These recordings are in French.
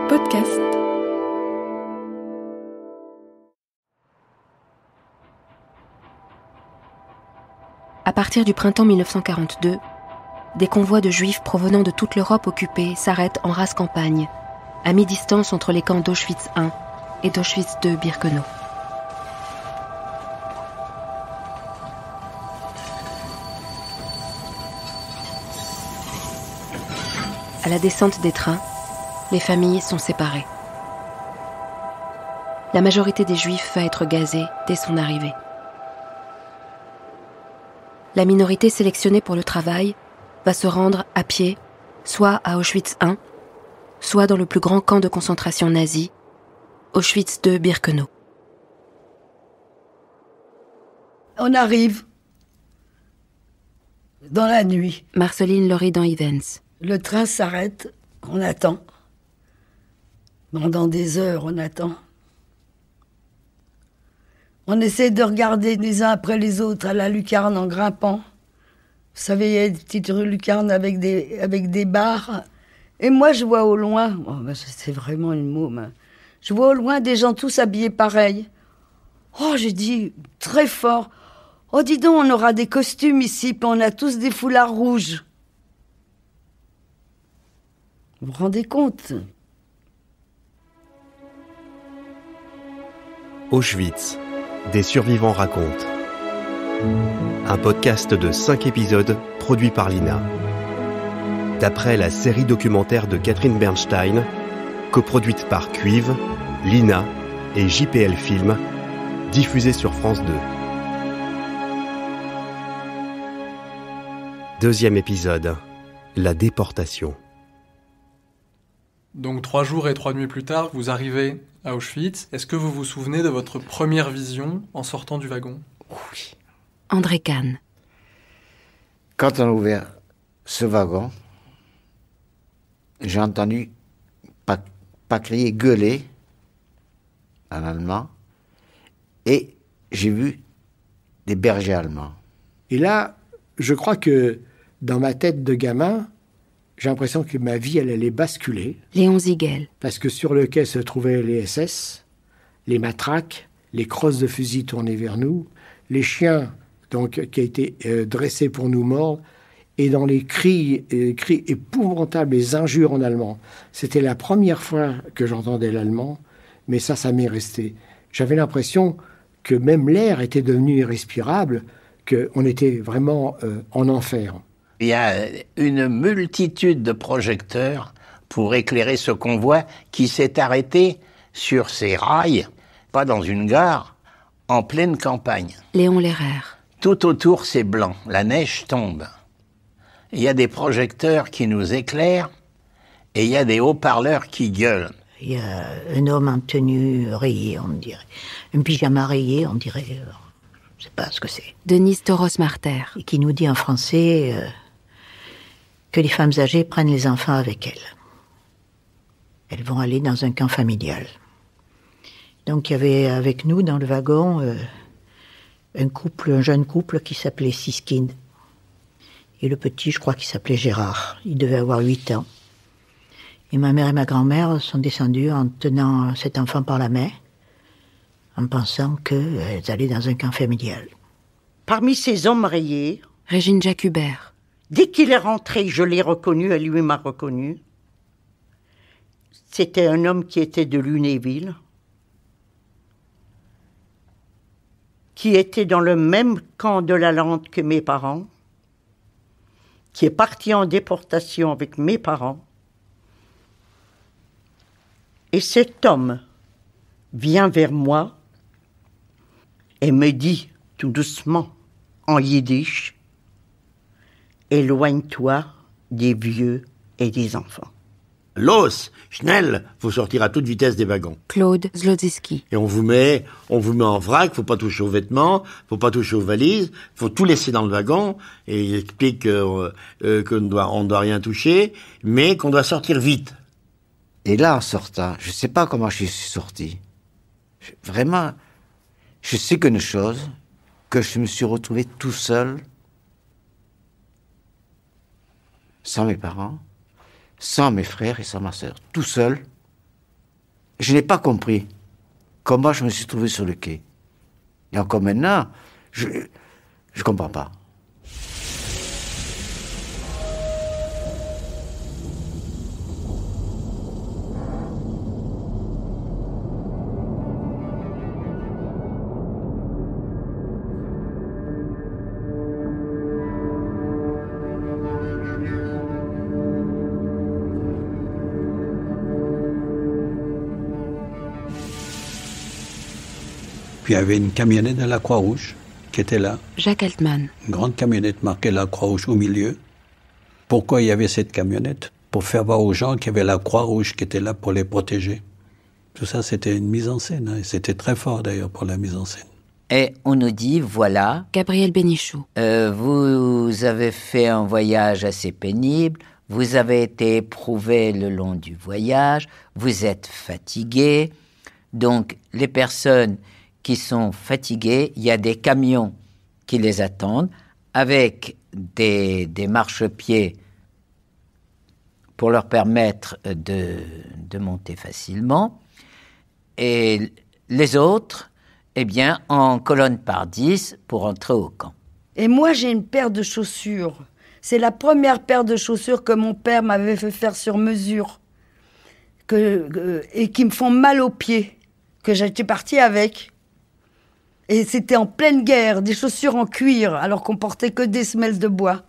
Podcast. À partir du printemps 1942, des convois de juifs provenant de toute l'Europe occupée s'arrêtent en rase campagne, à mi-distance entre les camps d'Auschwitz I et d'Auschwitz II-Birkenau. À la descente des trains, les familles sont séparées. La majorité des Juifs va être gazée dès son arrivée. La minorité sélectionnée pour le travail va se rendre à pied, soit à Auschwitz I, soit dans le plus grand camp de concentration nazi, Auschwitz II-Birkenau. On arrive dans la nuit. Marceline Loridan-Ivens. Le train s'arrête, on attend. Pendant des heures, on attend. On essaie de regarder les uns après les autres à la lucarne en grimpant. Vous savez, il y a des petites lucarnes avec des barres. Et moi, je vois au loin, c'est vraiment une môme, hein. Je vois au loin des gens tous habillés pareil. Oh, j'ai dit très fort, oh, dis donc, on aura des costumes ici, puis on a tous des foulards rouges. Vous vous rendez compte ? Auschwitz, des survivants racontent. Un podcast de 5 épisodes produit par l'INA. D'après la série documentaire de Catherine Bernstein, coproduite par Cuivre, l'INA et JPL Film, diffusée sur France 2. Deuxième épisode, la déportation. Donc 3 jours et 3 nuits plus tard, vous arrivez à Auschwitz. Est-ce que vous vous souvenez de votre première vision en sortant du wagon ? Oui. André Kahn. Quand on a ouvert ce wagon, j'ai entendu pas crier, gueuler en allemand, et j'ai vu des bergers allemands. Et là, je crois que dans ma tête de gamin, j'ai l'impression que ma vie, elle allait basculer. Léon Ziegel. Parce que sur le quai se trouvaient les SS, les matraques, les crosses de fusil tournées vers nous, les chiens donc, qui étaient dressés pour nous mordre, et dans les cris épouvantables, les injures en allemand. C'était la première fois que j'entendais l'allemand, mais ça m'est resté. J'avais l'impression que même l'air était devenu irrespirable, qu'on était vraiment en enfer. Il y a une multitude de projecteurs pour éclairer ce convoi qui s'est arrêté sur ses rails, pas dans une gare, en pleine campagne. Léon Lehrer. Tout autour, c'est blanc. La neige tombe. Il y a des projecteurs qui nous éclairent et il y a des haut-parleurs qui gueulent. Il y a un homme en tenue rayée, on dirait. Un pyjama rayé, on dirait. Je ne sais pas ce que c'est. Denise Toros-Marter. Et qui nous dit en français que les femmes âgées prennent les enfants avec elles. Elles vont aller dans un camp familial. Donc il y avait avec nous dans le wagon un jeune couple qui s'appelait Siskind. Et le petit, je crois qu'il s'appelait Gérard. Il devait avoir 8 ans. Et ma mère et ma grand-mère sont descendues en tenant cet enfant par la main, en pensant qu'elles allaient dans un camp familial. Parmi ces hommes rayés, Régine Jacubert. Dès qu'il est rentré, je l'ai reconnu, et lui m'a reconnu. C'était un homme qui était de Lunéville, qui était dans le même camp de la Lande que mes parents, qui est parti en déportation avec mes parents. Et cet homme vient vers moi et me dit tout doucement en yiddish, « Éloigne-toi des vieux et des enfants. » Los, schnell, faut sortir à toute vitesse des wagons. Claude Zlodziski. Et on vous met en vrac, faut pas toucher aux vêtements, faut pas toucher aux valises, faut tout laisser dans le wagon, et il explique qu'on ne doit rien toucher, mais qu'on doit sortir vite. Et là, en sortant, je sais pas comment je suis sorti. Vraiment, je sais qu'une chose, que je me suis retrouvé tout seul, sans mes parents, sans mes frères et sans ma sœur, tout seul, je n'ai pas compris comment je me suis trouvé sur le quai. Et encore maintenant, je comprends pas. Puis il y avait une camionnette de la Croix-Rouge qui était là. Jacques Altman. Une grande camionnette marquée la Croix-Rouge au milieu. Pourquoi il y avait cette camionnette? Pour faire voir aux gens qu'il y avait la Croix-Rouge qui était là pour les protéger. Tout ça, c'était une mise en scène. Hein. C'était très fort d'ailleurs pour la mise en scène. Et on nous dit, voilà... Gabriel Bénichou. Vous avez fait un voyage assez pénible, vous avez été éprouvé le long du voyage, vous êtes fatigué. Donc, les personnes qui sont fatiguées, il y a des camions qui les attendent avec des marchepieds pour leur permettre de monter facilement. Et les autres, eh bien, en colonne par 10 pour entrer au camp. Et moi, j'ai une paire de chaussures. C'est la première paire de chaussures que mon père m'avait fait faire sur mesure. Et qui me font mal aux pieds. Que j'étais partie avec. Et c'était en pleine guerre, des chaussures en cuir, alors qu'on portait que des semelles de bois.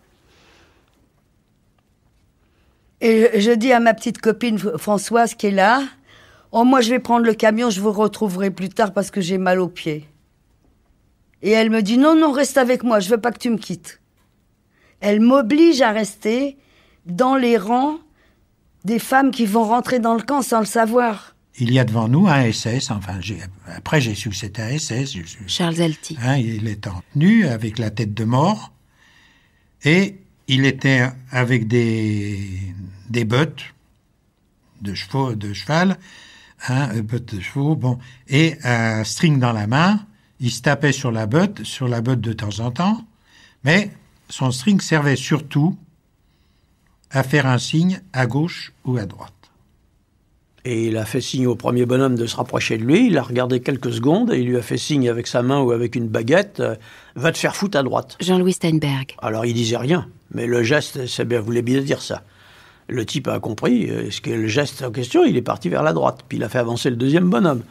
Et je dis à ma petite copine Françoise qui est là, « Oh, moi je vais prendre le camion, je vous retrouverai plus tard parce que j'ai mal aux pieds. » Et elle me dit, « Non, non, reste avec moi, je veux pas que tu me quittes. » Elle m'oblige à rester dans les rangs des femmes qui vont rentrer dans le camp sans le savoir. Il y a devant nous un SS, après j'ai su que c'était un SS. Charles Alty. Il est en tenue, avec la tête de mort, et il était avec des bottes de cheval, bottes de chevaux, bon, et un string dans la main. Il se tapait sur la botte de temps en temps, mais son string servait surtout à faire un signe à gauche ou à droite. Et il a fait signe au premier bonhomme de se rapprocher de lui, il a regardé quelques secondes et il lui a fait signe avec sa main ou avec une baguette, va te faire foutre à droite. Jean-Louis Steinberg. Alors il disait rien, mais le geste, voulait bien dire ça. Le type a compris, ce que le geste en question, il est parti vers la droite, puis il a fait avancer le deuxième bonhomme.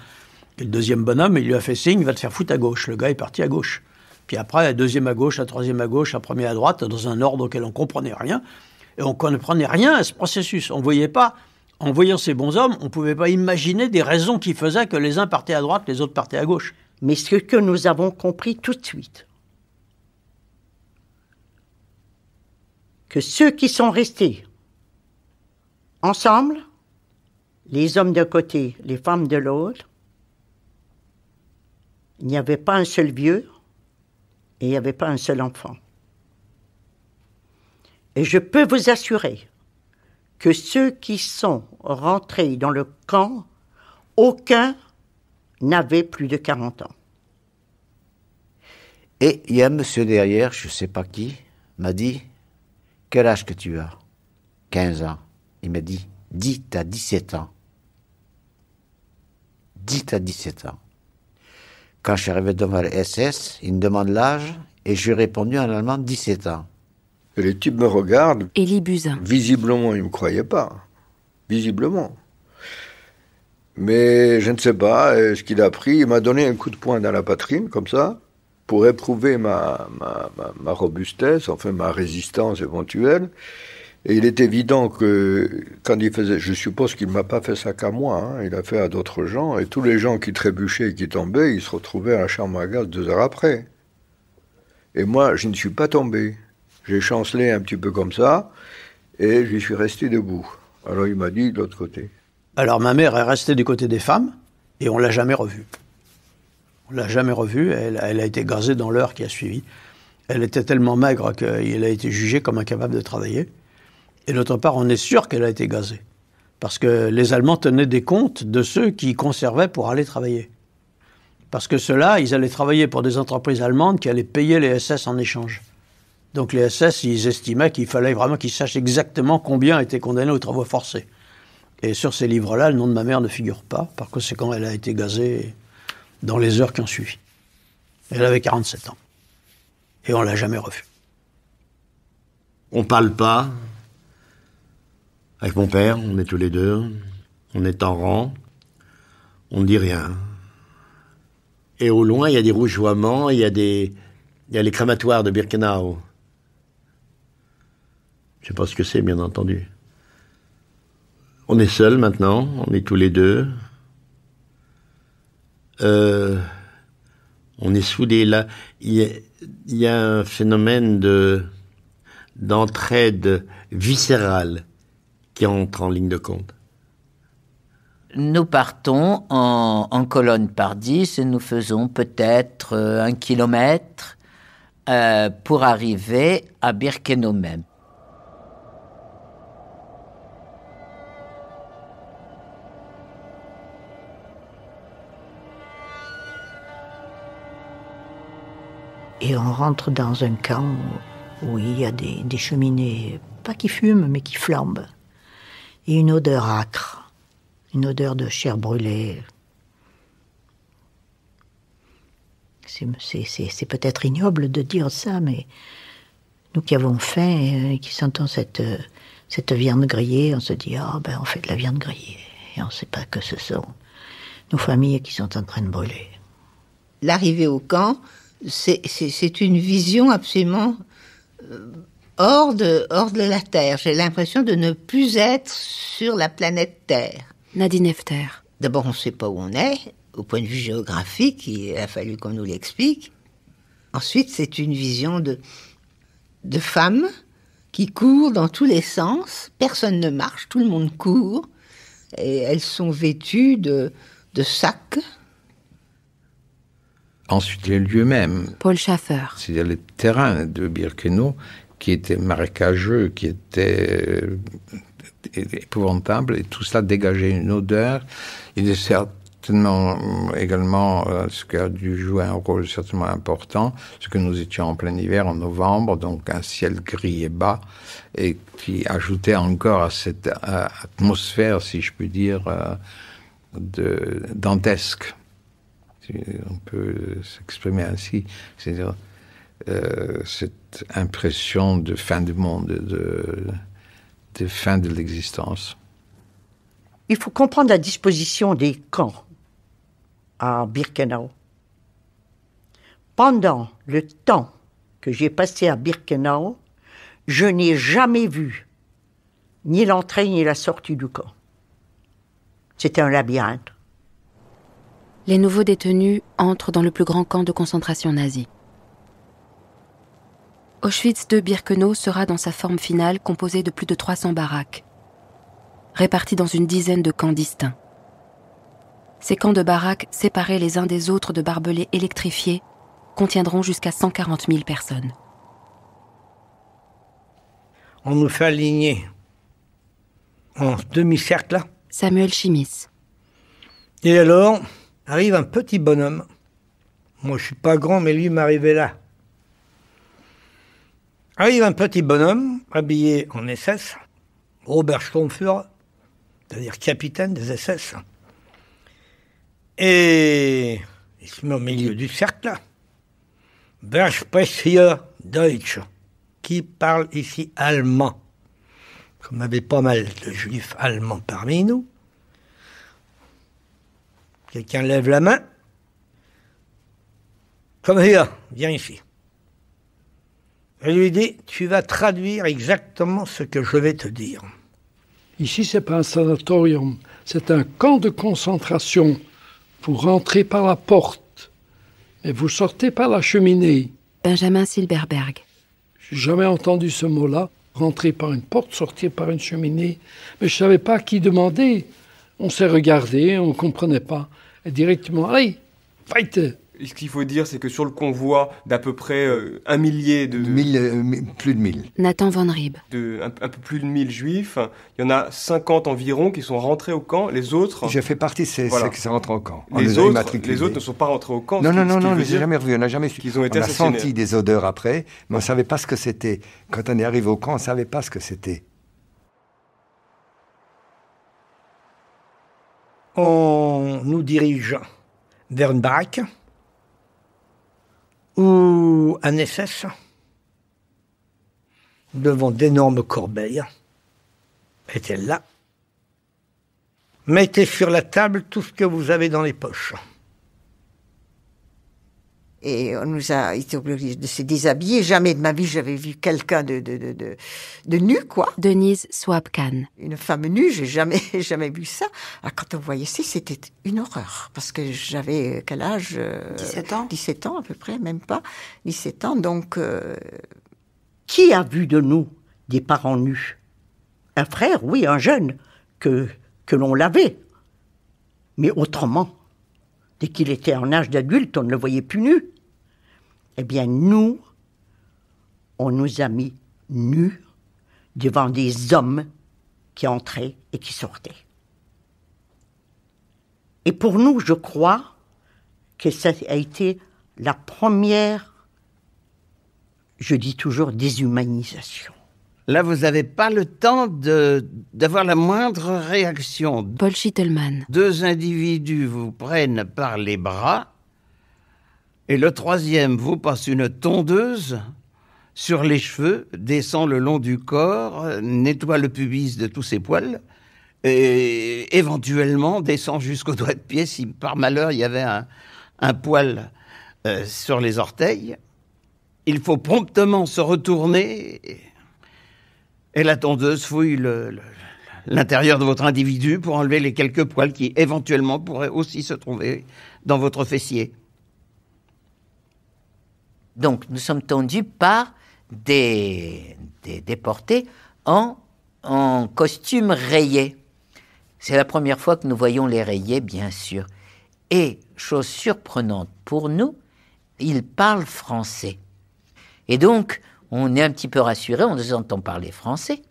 Et le deuxième bonhomme, il lui a fait signe, va te faire foutre à gauche. Le gars est parti à gauche. Puis après, la deuxième à gauche, la troisième à gauche, la première à droite, dans un ordre auquel on ne comprenait rien. Et on ne comprenait rien à ce processus. On ne voyait pas. En voyant ces bons hommes, on ne pouvait pas imaginer des raisons qui faisaient que les uns partaient à droite, les autres partaient à gauche. Mais ce que nous avons compris tout de suite, que ceux qui sont restés ensemble, les hommes d'un côté, les femmes de l'autre, il n'y avait pas un seul vieux et il n'y avait pas un seul enfant. Et je peux vous assurer que ceux qui sont rentrés dans le camp, aucun n'avait plus de 40 ans. Et il y a un monsieur derrière, je ne sais pas qui, m'a dit, « Quel âge que tu as ?»« 15 ans. » Il m'a dit, « Dis, t'as 17 ans. » « Dis, t'as 17 ans. » Quand je suis arrivé devant le SS, il me demande l'âge, et je lui ai répondu en allemand, 17 ans. Et les types me regardent. Élie Buzyn. Visiblement, ils ne me croyaient pas. Visiblement. Mais je ne sais pas ce qu'il a pris. Il m'a donné un coup de poing dans la poitrine, comme ça, pour éprouver ma robustesse, enfin ma résistance éventuelle. Et il est évident que quand il faisait... Je suppose qu'il ne m'a pas fait ça qu'à moi. Hein, il a fait à d'autres gens. Et tous les gens qui trébuchaient et qui tombaient, ils se retrouvaient à la chambre à gaz 2 heures après. Et moi, je ne suis pas tombé. J'ai chancelé un petit peu comme ça, et j'y suis resté debout. Alors il m'a dit de l'autre côté. Alors ma mère est restée du côté des femmes, et on ne l'a jamais revue. On ne l'a jamais revue, elle a été gazée dans l'heure qui a suivi. Elle était tellement maigre qu'elle a été jugée comme incapable de travailler. Et d'autre part, on est sûr qu'elle a été gazée. Parce que les Allemands tenaient des comptes de ceux qui conservaient pour aller travailler. Parce que ceux-là, ils allaient travailler pour des entreprises allemandes qui allaient payer les SS en échange. Donc les SS, ils estimaient qu'il fallait vraiment qu'ils sachent exactement combien étaient condamnés aux travaux forcés. Et sur ces livres-là, le nom de ma mère ne figure pas. Par conséquent, elle a été gazée dans les heures qui ont suivi. Elle avait 47 ans. Et on ne l'a jamais revue. On parle pas. Avec mon père, on est tous les deux. On est en rang. On ne dit rien. Et au loin, il y a des rougeoiements, il y a les crématoires de Birkenau. Je sais pas ce que c'est, bien entendu. On est seuls maintenant, on est tous les deux. On est soudés là. Il y a un phénomène d'entraide viscérale qui entre en ligne de compte. Nous partons en colonne par 10 et nous faisons peut-être 1 kilomètre pour arriver à Birkenau même. Et on rentre dans un camp où il y a des cheminées, pas qui fument, mais qui flambent. Et une odeur âcre, une odeur de chair brûlée. C'est peut-être ignoble de dire ça, mais nous qui avons faim et qui sentons cette viande grillée, on se dit « Ah, on fait de la viande grillée ». Et on ne sait pas que ce sont nos familles qui sont en train de brûler. L'arrivée au camp, c'est une vision absolument hors de la Terre. J'ai l'impression de ne plus être sur la planète Terre. Nadine Efter. D'abord, on ne sait pas où on est. Au point de vue géographique, il a fallu qu'on nous l'explique. Ensuite, c'est une vision de femmes qui courent dans tous les sens. Personne ne marche, tout le monde court. Et elles sont vêtues de sacs. Ensuite, les lieux mêmes. Paul Schaffer. C'est-à-dire les terrains de Birkenau qui étaient marécageux, qui étaient épouvantables, et tout cela dégageait une odeur. Il est certainement également ce qui a dû jouer un rôle certainement important, c'est que nous étions en plein hiver, en novembre, donc un ciel gris et bas, et qui ajoutait encore à cette atmosphère, si je puis dire, dantesque. On peut s'exprimer ainsi, c'est-à-dire cette impression de fin du monde, de fin de l'existence. Il faut comprendre la disposition des camps à Birkenau. Pendant le temps que j'ai passé à Birkenau, je n'ai jamais vu ni l'entrée ni la sortie du camp. C'était un labyrinthe. Les nouveaux détenus entrent dans le plus grand camp de concentration nazi. Auschwitz II-Birkenau sera dans sa forme finale composée de plus de 300 baraques, réparties dans une dizaine de camps distincts. Ces camps de baraques, séparés les uns des autres de barbelés électrifiés, contiendront jusqu'à 140 000 personnes. On nous fait aligner en demi-cercle. Samuel Chimis. Et alors, arrive un petit bonhomme. Moi, je suis pas grand, mais lui m'arrivait là. Arrive un petit bonhomme, habillé en SS, Obersturmführer, c'est-à-dire capitaine des SS. Et il se met au milieu du cercle. Wer spricht hier Deutsch? Qui parle ici allemand? Comme on avait pas mal de juifs allemands parmi nous. Quelqu'un lève la main. Comme hier, viens ici. Elle lui dit, tu vas traduire exactement ce que je vais te dire. Ici, c'est pas un sanatorium, c'est un camp de concentration. Vous rentrez par la porte, et vous sortez par la cheminée. Benjamin Silberberg. J'ai jamais entendu ce mot-là, rentrer par une porte, sortir par une cheminée. Mais je savais pas à qui demander. On s'est regardé, on comprenait pas. Et directement, allez, fight! Ce qu'il faut dire, c'est que sur le convoi d'à peu près 1 millier de... plus de 1000. Nathan Van Rieb. Un peu plus de 1000 juifs. Il y en a 50 environ qui sont rentrés au camp. Les autres... J'ai fait partie de ceux qui sont rentrés au camp. Les autres ne sont pas rentrés au camp. Non, on les a jamais revus. On n'a jamais su. Qu'ils ont été on a assassinés. senti des odeurs après, mais on ne savait pas ce que c'était. Quand on est arrivé au camp, on ne savait pas ce que c'était. on nous dirige vers une baraque où un SS, devant d'énormes corbeilles, était là. Mettez sur la table tout ce que vous avez dans les poches. Et on nous a été obligés de se déshabiller. Jamais de ma vie j'avais vu quelqu'un de nu, quoi. Denise Swab-Khan. Une femme nue, j'ai jamais vu ça. Alors, quand on voyait ça, c'était une horreur. Parce que j'avais quel âge 17 ans. 17 ans à peu près, même pas. 17 ans, donc... Qui a vu de nous des parents nus? Un frère, oui, un jeune, que l'on lavait. Mais autrement, dès qu'il était en âge d'adulte, on ne le voyait plus nu. Eh bien, nous, on nous a mis nus devant des hommes qui entraient et qui sortaient. Et pour nous, je crois que ça a été la première, je dis toujours, déshumanisation. Là, vous n'avez pas le temps d'avoir la moindre réaction. Paul Schittelmann. 2 individus vous prennent par les bras et le troisième vous passe une tondeuse sur les cheveux, descend le long du corps, nettoie le pubis de tous ses poils et éventuellement descend jusqu'au doigt de pied si par malheur il y avait un poil sur les orteils. Il faut promptement se retourner et la tondeuse fouille l'intérieur de votre individu pour enlever les quelques poils qui éventuellement pourraient aussi se trouver dans votre fessier. Donc nous sommes tendus par des déportés en costume rayé. C'est la première fois que nous voyons les rayés, bien sûr. Et, chose surprenante pour nous, ils parlent français. Et donc, on est un petit peu rassurés, on les entend parler français.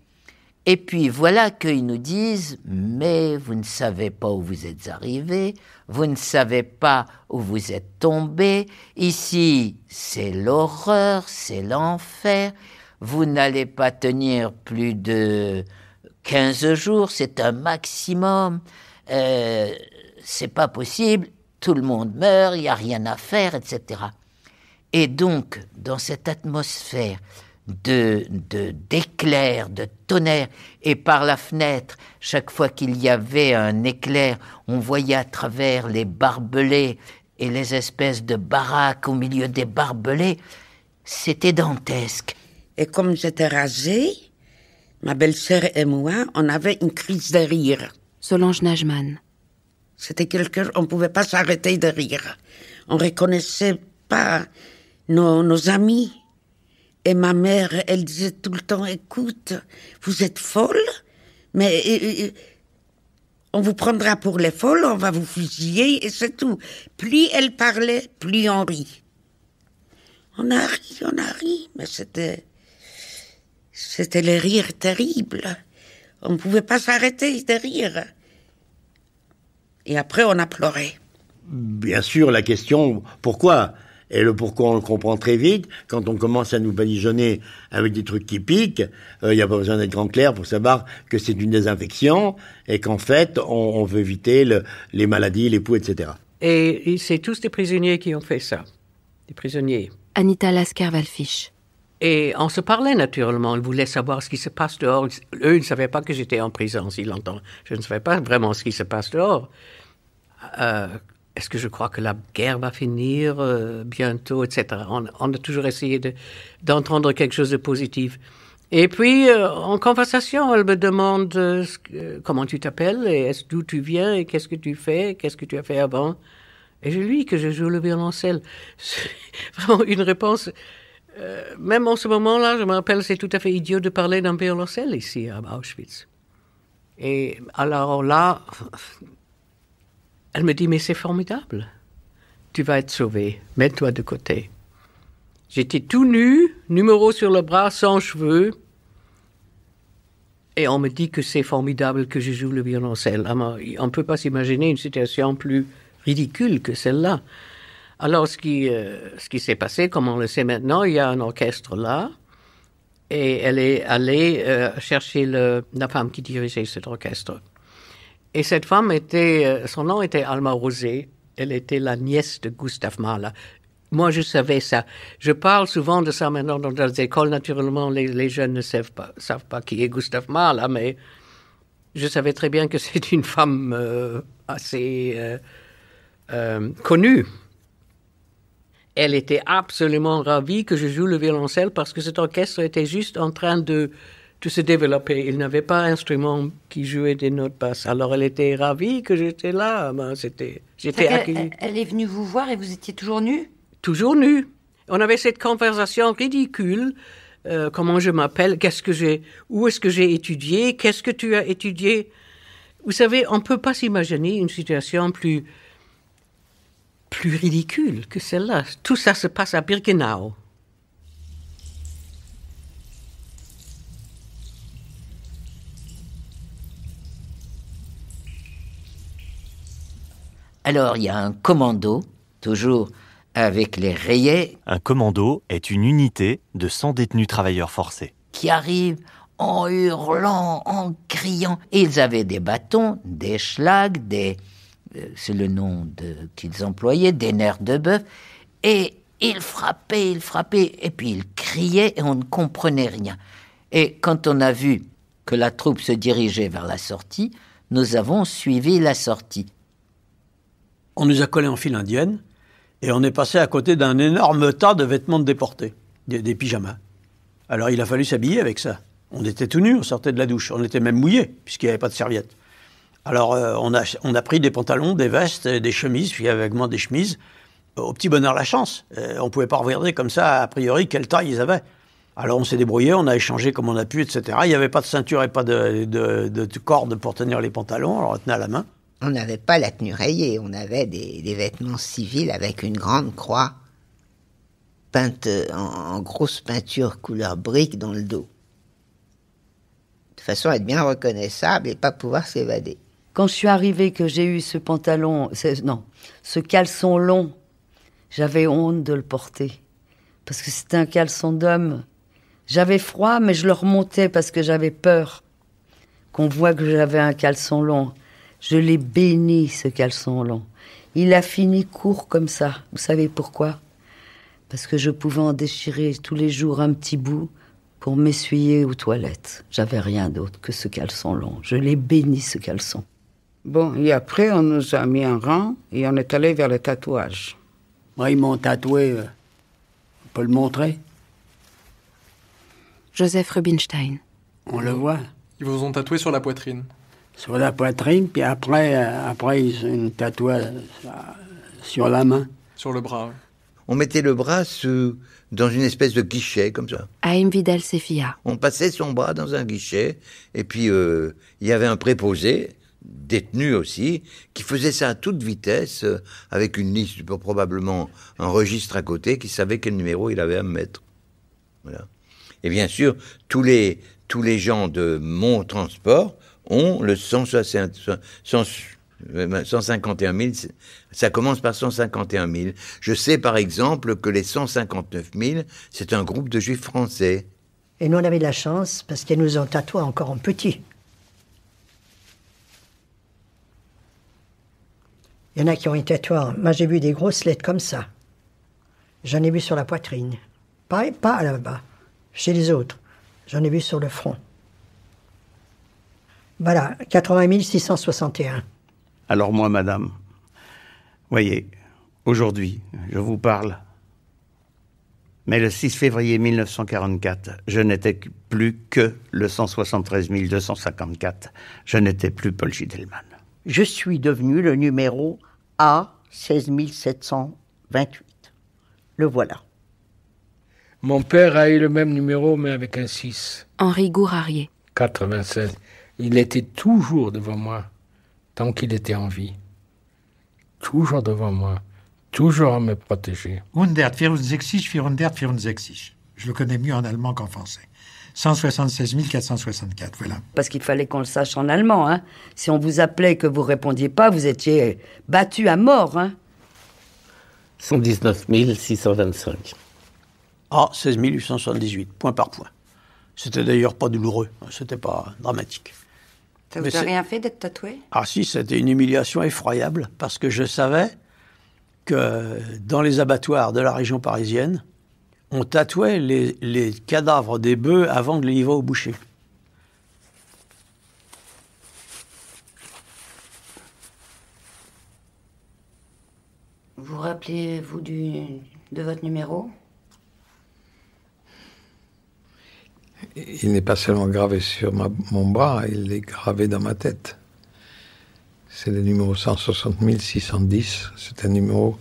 Et puis voilà qu'ils nous disent « Mais vous ne savez pas où vous êtes arrivés, vous ne savez pas où vous êtes tombés. Ici, c'est l'horreur, c'est l'enfer. Vous n'allez pas tenir plus de 15 jours, c'est un maximum. C'est pas possible, tout le monde meurt, il n'y a rien à faire, etc. » Et donc, dans cette atmosphère d'éclairs, de tonnerre, et par la fenêtre, chaque fois qu'il y avait un éclair, on voyait à travers les barbelés et les espèces de baraques au milieu des barbelés, c'était dantesque. Et comme j'étais rasée, ma belle-sœur et moi, on avait une crise de rire. Solange Najman. C'était on ne pouvait pas s'arrêter de rire. On reconnaissait pas nos amis. Et ma mère, elle disait tout le temps, écoute, vous êtes folle, mais on vous prendra pour les folles, on va vous fusiller, et c'est tout. Plus elle parlait, plus on rit. On a ri, mais c'était les rires terribles. On ne pouvait pas s'arrêter de rire. Et après, on a pleuré. Bien sûr, la question, pourquoi ? Et le pourquoi, on le comprend très vite. Quand on commence à nous badigeonner avec des trucs qui piquent, il n'y a pas besoin d'être grand clair pour savoir que c'est une désinfection et qu'en fait, on veut éviter les maladies, les poux, etc. Et c'est tous des prisonniers qui ont fait ça. Des prisonniers. Anita Lasker-Wallfisch. Et on se parlait naturellement. Ils voulaient savoir ce qui se passe dehors. Eux, ils ne savaient pas que j'étais en prison si longtemps. Je ne savais pas vraiment ce qui se passe dehors. Est-ce que je crois que la guerre va finir bientôt, etc. On a toujours essayé d'entendre quelque chose de positif. Et puis, en conversation, elle me demande comment tu t'appelles, et d'où tu viens, et qu'est-ce que tu fais, qu'est-ce que tu as fait avant. Et je lui dis que je joue le violoncelle. C'est vraiment une réponse... même en ce moment-là, je me rappelle, c'est tout à fait idiot de parler d'un violoncelle ici, à Auschwitz. Et alors là... Elle me dit, mais c'est formidable. Tu vas être sauvé. Mets-toi de côté. J'étais tout nu, numéro sur le bras, sans cheveux. Et on me dit que c'est formidable que je joue le violoncelle. Alors, on ne peut pas s'imaginer une situation plus ridicule que celle-là. Alors, ce qui s'est passé, comme on le sait maintenant, il y a un orchestre là. Et elle est allée chercher la femme qui dirigeait cet orchestre. Et cette femme son nom était Alma Rosé. Elle était la nièce de Gustav Mahler. Moi, je savais ça. Je parle souvent de ça maintenant dans les écoles. Naturellement, les jeunes ne savent pas qui est Gustav Mahler, mais je savais très bien que c'est une femme assez connue. Elle était absolument ravie que je joue le violoncelle parce que cet orchestre était juste en train de se développer. Il n'avait pas d'instrument qui jouait des notes basses. Alors elle était ravie que j'étais là. J'étais accueilli. Elle est venue vous voir et vous étiez toujours nus? Toujours nus. On avait cette conversation ridicule. Comment je m'appelle? Où est-ce que j'ai étudié? Qu'est-ce que tu as étudié? Vous savez, on ne peut pas s'imaginer une situation plus ridicule que celle-là. Tout ça se passe à Birkenau. Alors, il y a un commando, toujours avec les rayets. Un commando est une unité de 100 détenus travailleurs forcés. Qui arrivent en hurlant, en criant. Et ils avaient des bâtons, des schlags, c'est le nom qu'ils employaient, des nerfs de bœuf. Et ils frappaient, et puis ils criaient et on ne comprenait rien. Et quand on a vu que la troupe se dirigeait vers la sortie, nous avons suivi la sortie. On nous a collés en file indienne et on est passé à côté d'un énorme tas de vêtements de déportés, des pyjamas. Alors il a fallu s'habiller avec ça. On était tout nus, on sortait de la douche. On était même mouillés, puisqu'il n'y avait pas de serviette. Alors on a pris des pantalons, des vestes, des chemises, puis avec moi des chemises. Au petit bonheur la chance. On ne pouvait pas regarder comme ça, a priori, quelle taille ils avaient. Alors on s'est débrouillé, on a échangé comme on a pu, etc. Il n'y avait pas de ceinture et pas de corde pour tenir les pantalons, alors on tenait à la main. On n'avait pas la tenue rayée, on avait des vêtements civils avec une grande croix peinte en grosse peinture couleur brique dans le dos. De façon à être bien reconnaissable et pas pouvoir s'évader. Quand je suis arrivée, que j'ai eu ce ce caleçon long, j'avais honte de le porter. Parce que c'était un caleçon d'homme. J'avais froid, mais je le remontais parce que j'avais peur qu'on voit que j'avais un caleçon long. Je l'ai béni, ce caleçon long. Il a fini court comme ça. Vous savez pourquoi? Parce que je pouvais en déchirer tous les jours un petit bout pour m'essuyer aux toilettes. J'avais rien d'autre que ce caleçon long. Je l'ai béni, ce caleçon. Bon, et après, on nous a mis en rang et on est allé vers le tatouage. Moi, ils m'ont tatoué. On peut le montrer? Joseph Rubinstein. On le voit. Ils vous ont tatoué sur la poitrine? Sur la poitrine, puis après ils ont une tatouage sur la main. Sur le bras, oui. On mettait le bras dans une espèce de guichet, comme ça. Haïm Vidal Sefia. On passait son bras dans un guichet, et puis il y avait un préposé, détenu aussi, qui faisait ça à toute vitesse, avec une liste, probablement un registre à côté, qui savait quel numéro il avait à me mettre. Voilà. Et bien sûr, tous les gens de mon transport ont le 151 000, ça commence par 151 000. Je sais par exemple que les 159 000, c'est un groupe de juifs français. Et nous on avait de la chance parce qu'ils nous ont tatoués encore en petit. Il y en a qui ont été tatoués. Moi j'ai vu des grosses lettres comme ça. J'en ai vu sur la poitrine. Pas là-bas, chez les autres. J'en ai vu sur le front. Voilà, 80 661. Alors moi, madame, voyez, aujourd'hui, je vous parle. Mais le 6 février 1944, je n'étais plus que le 173 254. Je n'étais plus Paul Gidelman. Je suis devenu le numéro A 16 728. Le voilà. Mon père a eu le même numéro, mais avec un 6. Henri Gourarier. 96. Il était toujours devant moi, tant qu'il était en vie. Toujours devant moi, toujours à me protéger. 164, 464. Je le connais mieux en allemand qu'en français. 176 464, voilà. Parce qu'il fallait qu'on le sache en allemand, hein. Si on vous appelait et que vous répondiez pas, vous étiez battu à mort, hein. 119 625. Ah, 16 878, point par point. C'était d'ailleurs pas douloureux, c'était pas dramatique. Ça vous a rien fait d'être tatoué? Ah si, c'était une humiliation effroyable, parce que je savais que dans les abattoirs de la région parisienne, on tatouait les cadavres des bœufs avant de les livrer au boucher. Vous rappelez-vous de votre numéro? Il n'est pas seulement gravé sur mon bras, il est gravé dans ma tête. C'est le numéro 160 610. C'est un numéro,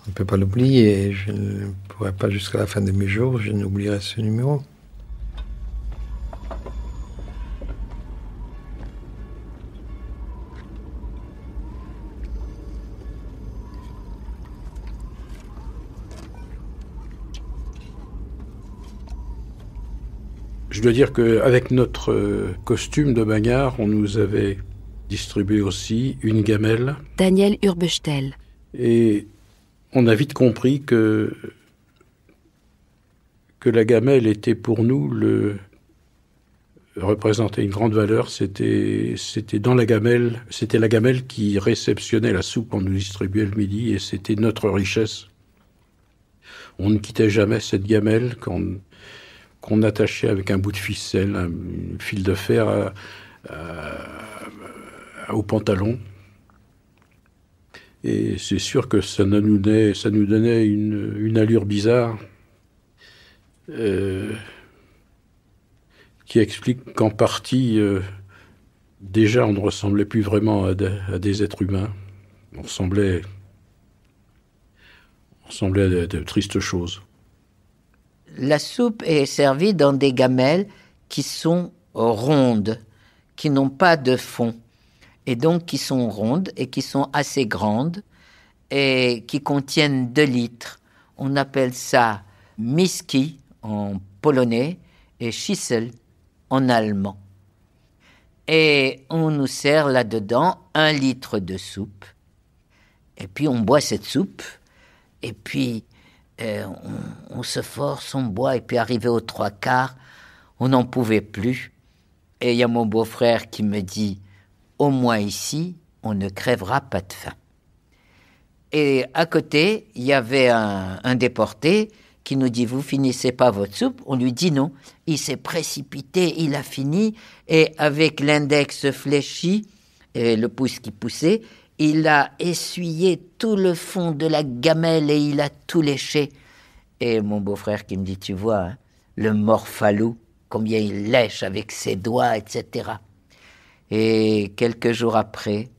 on ne peut pas l'oublier. Et je ne pourrai pas jusqu'à la fin de mes jours, je n'oublierai ce numéro. Je dois dire qu'avec notre costume de bagnard, on nous avait distribué aussi une gamelle. Daniel Urbechtel. Et on a vite compris que la gamelle était pour nous représentait une grande valeur. C'était dans la gamelle, c'était la gamelle qui réceptionnait la soupe qu'on nous distribuait le midi, et c'était notre richesse. On ne quittait jamais cette gamelle qu'on attachait avec un bout de ficelle, un fil de fer au pantalon. Et c'est sûr que ça nous donnait une allure bizarre qui explique qu'en partie, déjà, on ne ressemblait plus vraiment à des êtres humains. On ressemblait à de tristes choses. La soupe est servie dans des gamelles qui sont rondes, qui n'ont pas de fond, et donc qui sont rondes et qui sont assez grandes et qui contiennent 2 litres. On appelle ça miski en polonais et schissel en allemand. Et on nous sert là-dedans 1 litre de soupe. Et puis on boit cette soupe, et puis on se force, on boit, et puis arrivé aux 3/4, on n'en pouvait plus. Et il y a mon beau-frère qui me dit, au moins ici, on ne crèvera pas de faim. Et à côté, il y avait un déporté qui nous dit, vous finissez pas votre soupe? On lui dit non. Il s'est précipité, il a fini, et avec l'index fléchi, et le pouce qui poussait, il a essuyé tout le fond de la gamelle et il a tout léché. Et mon beau-frère qui me dit, tu vois, hein, le morphalou, combien il lèche avec ses doigts, etc. Et quelques jours après,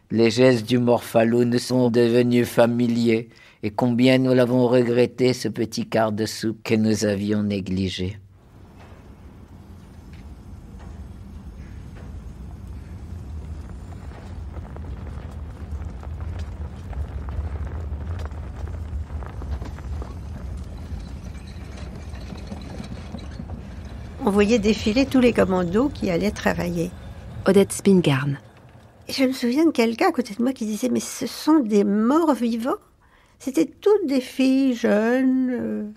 les gestes du morphalou nous sont devenus familiers. Et combien nous l'avons regretté, ce petit quart de soupe que nous avions négligé. On voyait défiler tous les commandos qui allaient travailler. Odette Spingarn. Et je me souviens de quelqu'un à côté de moi qui disait « Mais ce sont des morts vivants !» C'était toutes des filles jeunes,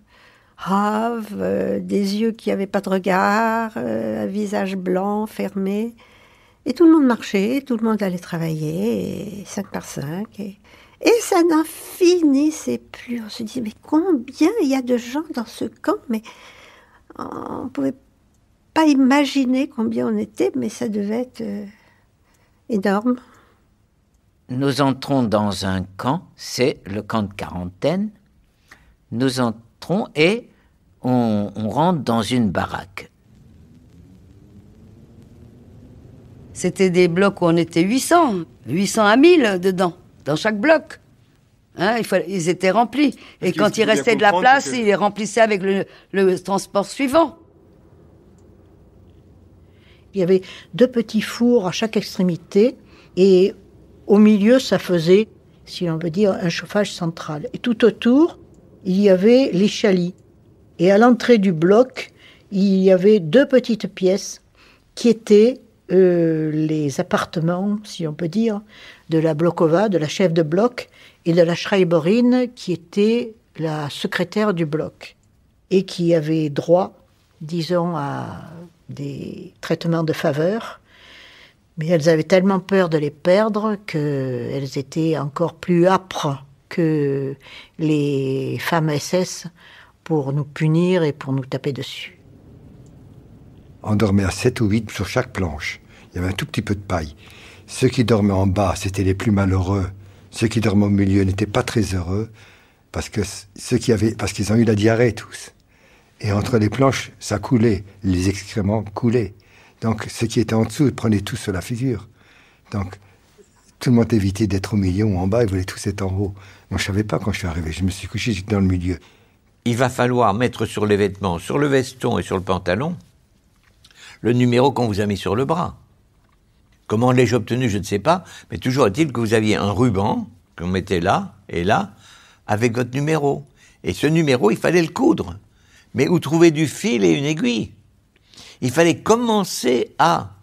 raves, des yeux qui n'avaient pas de regard, un visage blanc, fermé. Et tout le monde marchait, tout le monde allait travailler, 5 par 5. Et ça n'en finissait plus. On se disait « Mais combien il y a de gens dans ce camp ?» Mais on ne pouvait pas imaginer combien on était, mais ça devait être énorme. Nous entrons dans un camp, c'est le camp de quarantaine. Nous entrons et on rentre dans une baraque. C'était des blocs où on était 800 à 1000 dedans, dans chaque bloc. Hein, ils étaient remplis. Et quand il restait de la place, ils les remplissaient avec le transport suivant. Il y avait 2 petits fours à chaque extrémité et au milieu, ça faisait, si l'on veut dire, un chauffage central. Et tout autour, il y avait les chalits. Et à l'entrée du bloc, il y avait 2 petites pièces qui étaient les appartements, si on peut dire, de la Blokova, de la chef de bloc, et de la Schreiberin, qui était la secrétaire du bloc, et qui avait droit, disons, à des traitements de faveur, Mais elles avaient tellement peur de les perdre qu'elles étaient encore plus âpres que les femmes SS pour nous punir et pour nous taper dessus. On dormait à 7 ou 8 sur chaque planche. Il y avait un tout petit peu de paille. Ceux qui dormaient en bas, c'était les plus malheureux. Ceux qui dormaient au milieu n'étaient pas très heureux parce qu'ils ont eu la diarrhée tous. Et entre les planches, ça coulait. Les excréments coulaient. Donc ceux qui étaient en dessous, ils prenaient tous sur la figure. Donc tout le monde évitait d'être au milieu ou en bas, ils voulaient tous être en haut. Moi je ne savais pas quand je suis arrivé. Je me suis couché, j'étais dans le milieu. Il va falloir mettre sur les vêtements, sur le veston et sur le pantalon, le numéro qu'on vous a mis sur le bras. Comment l'ai-je obtenu, je ne sais pas, mais toujours est-il que vous aviez un ruban qu'on mettait là et là, avec votre numéro. Et ce numéro, il fallait le coudre. Mais où trouver du fil et une aiguille? Il fallait commencer à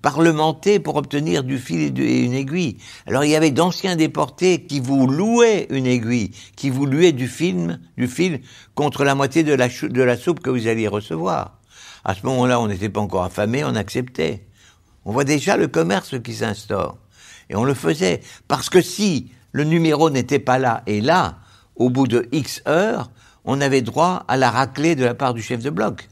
parlementer pour obtenir du fil et une aiguille. Alors il y avait d'anciens déportés qui vous louaient une aiguille, qui vous louaient du fil contre la moitié de la soupe que vous alliez recevoir. À ce moment-là, on n'était pas encore affamés, on acceptait. On voit déjà le commerce qui s'instaure. Et on le faisait. Parce que si le numéro n'était pas là et là, au bout de X heures, on avait droit à la raclée de la part du chef de bloc.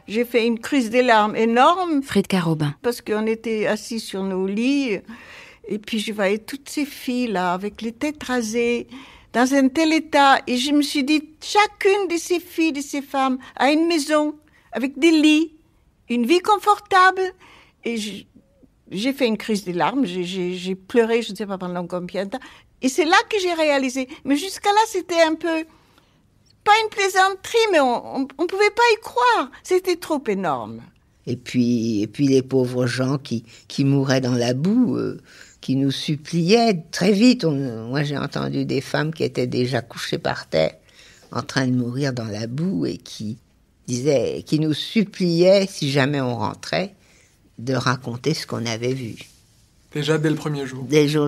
J'ai fait une crise des larmes énorme. Friedka Robin. Parce qu'on était assis sur nos lits. Et puis je voyais toutes ces filles-là, avec les têtes rasées, dans un tel état. Et je me suis dit, chacune de ces filles, de ces femmes, a une maison, avec des lits, une vie confortable. Et j'ai fait une crise des larmes. J'ai pleuré, je ne sais pas pendant combien de temps. Et c'est là que j'ai réalisé. Mais jusqu'à là, c'était un peu... pas une plaisanterie, mais on ne pouvait pas y croire. C'était trop énorme. Et puis les pauvres gens qui mouraient dans la boue, qui nous suppliaient très vite. Moi, j'ai entendu des femmes qui étaient déjà couchées par terre, en train de mourir dans la boue, et qui nous suppliaient, si jamais on rentrait, de raconter ce qu'on avait vu. Déjà dès le premier jour.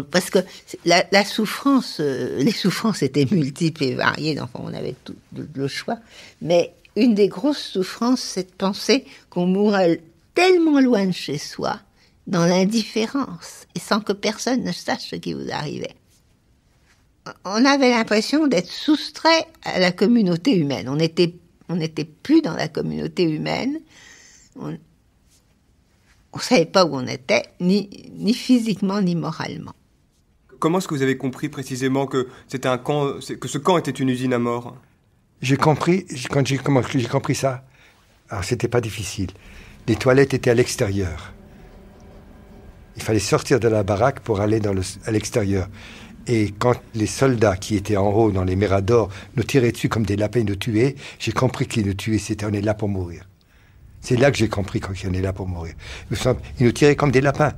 Parce que la souffrance, les souffrances étaient multiples et variées, donc on avait tout le choix. Mais une des grosses souffrances, c'est de penser qu'on mourrait tellement loin de chez soi, dans l'indifférence, et sans que personne ne sache ce qui vous arrivait. On avait l'impression d'être soustrait à la communauté humaine. On n'était plus dans la communauté humaine. On ne savait pas où on était, ni physiquement, ni moralement. Comment est-ce que vous avez compris précisément que c'était un camp, que ce camp était une usine à mort? J'ai compris, quand j'ai compris ça, alors c'était pas difficile. Les toilettes étaient à l'extérieur. Il fallait sortir de la baraque pour aller à l'extérieur. Et quand les soldats qui étaient en haut dans les miradors nous tiraient dessus comme des lapins, nous tuaient, j'ai compris qu'ils nous tuaient, on est là pour mourir. C'est là que j'ai compris qu'on est là pour mourir. Ils nous tiraient comme des lapins.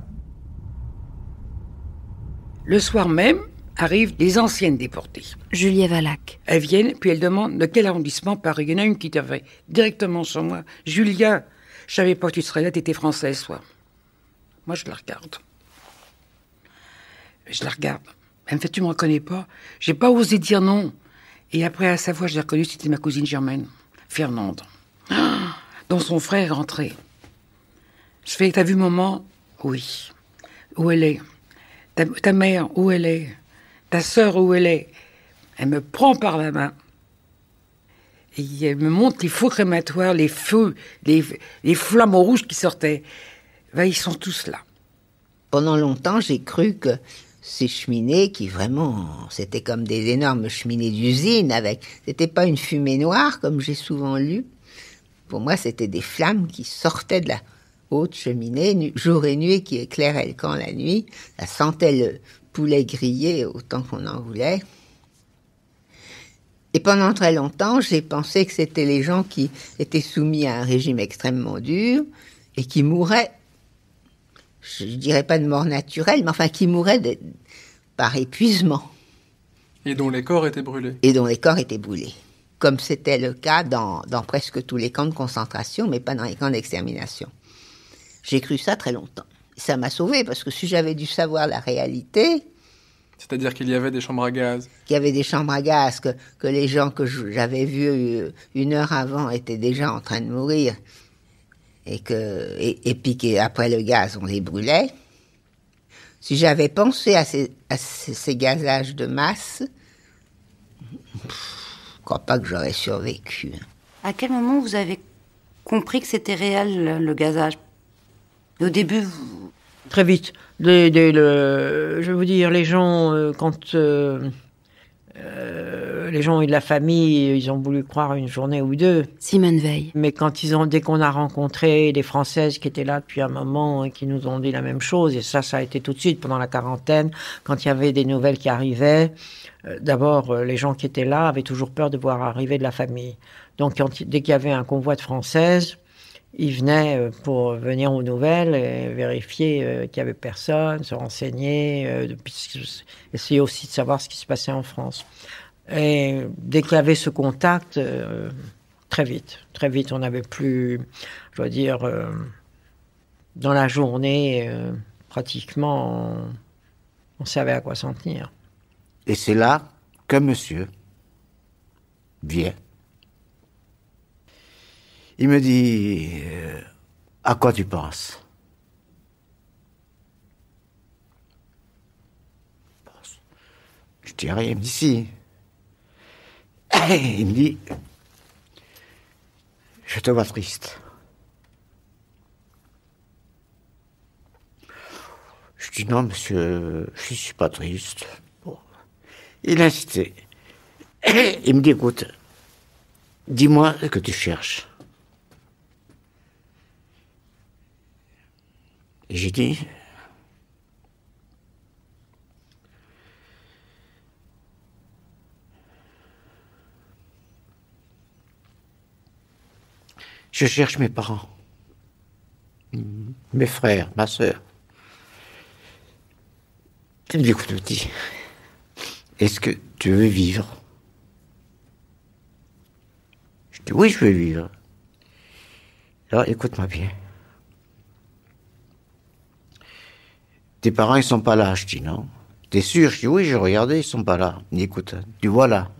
Le soir même, arrivent les anciennes déportées. Julia Valac. Elles viennent, puis elles demandent de quel arrondissement Paris. Il y en a une qui t'avait directement sur moi. Julia, je savais pas que tu serais là, t'étais française, toi. Moi, je la regarde. Elle me fait, tu me reconnais pas? J'ai pas osé dire non. Et après, à sa voix, je l'ai reconnue, c'était ma cousine Germaine, Fernande. Dont son frère est rentré. Je fais, t'as vu maman? Oui. Où elle est? Ta mère, où elle est? Ta sœur, où elle est? Elle me prend par la main. Et elle me montre les feux crématoires, les feux, les flammes rouges qui sortaient. Ben, ils sont tous là. Pendant longtemps, j'ai cru que ces cheminées, qui vraiment, c'était comme des énormes cheminées d'usine, c'était pas une fumée noire, comme j'ai souvent lu. Pour moi, c'était des flammes qui sortaient de la haute cheminée, jour et nuit, qui éclairaient le camp la nuit. Ça sentait le poulet grillé autant qu'on en voulait. Et pendant très longtemps, j'ai pensé que c'était les gens qui étaient soumis à un régime extrêmement dur et qui mouraient, je dirais pas de mort naturelle, mais enfin qui mouraient par épuisement. Et dont les corps étaient brûlés. Et dont les corps étaient brûlés. comme c'était le cas dans presque tous les camps de concentration, mais pas dans les camps d'extermination. J'ai cru ça très longtemps. Ça m'a sauvée, parce que si j'avais dû savoir la réalité... C'est-à-dire qu'il y avait des chambres à gaz. Qu'il y avait des chambres à gaz, que les gens que j'avais vus 1 heure avant étaient déjà en train de mourir, et puis qu'après le gaz, on les brûlait. Si j'avais pensé à ces gazages de masse, je ne crois pas que j'aurais survécu. À quel moment vous avez compris que c'était réel, le gazage? Au début, vous... Très vite. Je vais vous dire, les gens, quand les gens et de la famille, ils ont voulu croire 1 journée ou 2. Simone Veil. Mais dès qu'on a rencontré des Françaises qui étaient là depuis un moment et qui nous ont dit la même chose, et ça a été tout de suite pendant la quarantaine, quand il y avait des nouvelles qui arrivaient, d'abord, les gens qui étaqu'il là avaient toujours peur de voir arriver de la famille. Donc, dès qu'il y avait un convoi de Françaises, ils venaient pour venir aux nouvelles et vérifier qu'il n'y avait personne, se renseigner, essayer aussi de savoir ce qui se passait en France. Et dès qu'il y avait ce contact, très vite, on n'avait plus, je dois dire, dans la journée, pratiquement, on savait à quoi s'en tenir. Et c'est là que monsieur vient. Il me dit, à quoi tu penses? Je dis rien, il me dit si. Il me dit, je te vois triste. Je dis non, monsieur, je ne suis pas triste. Bon. Il a insisté. Il me dit, écoute, dis-moi ce que tu cherches. Et j'ai dit, je cherche mes parents, mes frères, ma sœur. Il me dit, écoute, petit, est-ce que tu veux vivre? Je dis, oui, je veux vivre. Alors, écoute-moi bien. Tes parents, ils sont pas là. Je dis, non. T'es sûr? Je dis, oui, j'ai regardé, ils sont pas là. Il dit, écoute, tu vois là.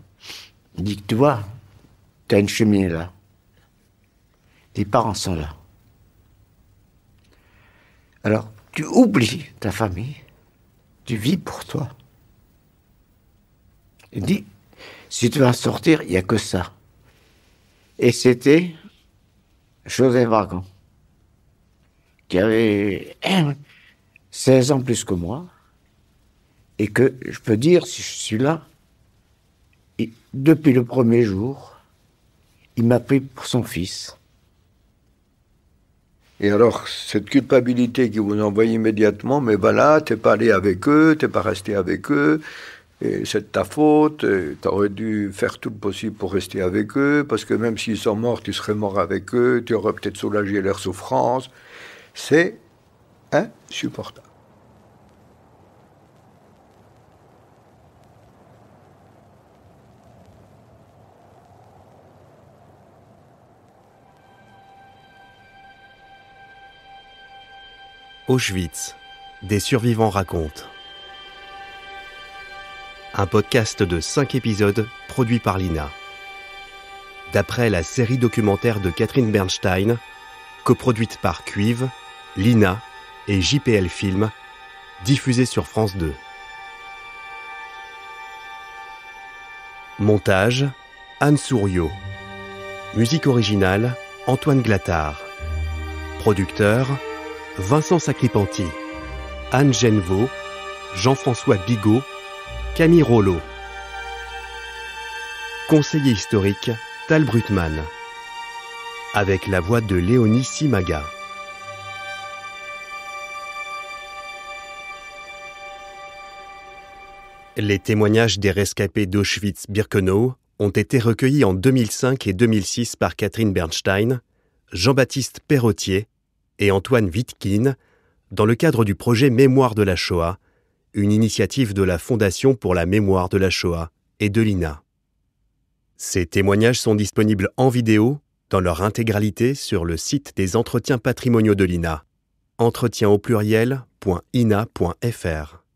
Il dit, tu vois, t'as une cheminée là. Tes parents sont là. Alors, tu oublies ta famille. Tu vis pour toi. Il dit, si tu vas sortir, il n'y a que ça. Et c'était Joseph Wagon, qui avait 16 ans plus que moi, et que je peux dire, si je suis là, depuis le premier jour, il m'a pris pour son fils. Et alors, cette culpabilité qui vous envoie immédiatement, mais voilà, t'es pas allé avec eux, t'es pas resté avec eux, et c'est de ta faute, t'aurais dû faire tout le possible pour rester avec eux, parce que même s'ils sont morts, tu serais mort avec eux, tu aurais peut-être soulagé leur souffrance. C'est insupportable. Auschwitz, des survivants racontent. Un podcast de 5 épisodes produit par l'INA. D'après la série documentaire de Catherine Bernstein, coproduite par Cuivre, l'INA et JPL Film, diffusée sur France 2. Montage, Anne Souriau. Musique originale, Antoine Glattard. Producteur, Vincent Sacripanti, Anne Genevaux, Jean-François Bigot, Camille Rollo. Conseiller historique, Tal Brutmann. Avec la voix de Léonie Simaga. Les témoignages des rescapés d'Auschwitz-Birkenau ont été recueillis en 2005 et 2006 par Catherine Bernstein, Jean-Baptiste Perrotier et Antoine Wittkin, dans le cadre du projet Mémoire de la Shoah, une initiative de la Fondation pour la mémoire de la Shoah et de l'INA. Ces témoignages sont disponibles en vidéo, dans leur intégralité, sur le site des entretiens patrimoniaux de l'INA. Entretiens au pluriel.ina.fr